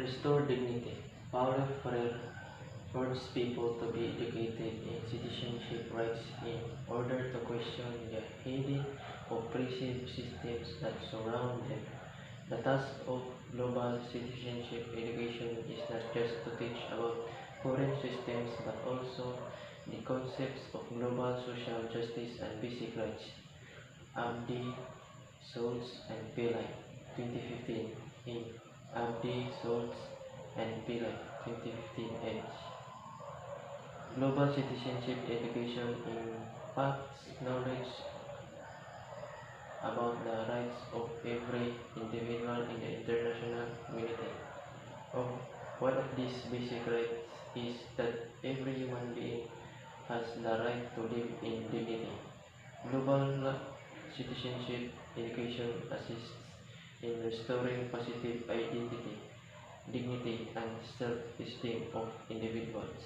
Restore dignity. Paulo Freire urges people to be educated in citizenship rights in order to question the hidden oppressive systems that surround them. The task of global citizenship education is not just to teach about current systems but also the concepts of global social justice and basic rights. Abdi, Schultz, and Pillay, 2015, in Abdi, Schultz, and Pillay, 2015 ed. Global citizenship education impacts knowledge about the rights of every individual in the international community. One of these basic rights is that every human being has the right to live in dignity. Global citizenship education assists in restoring positive identity, dignity, and self-esteem of individuals.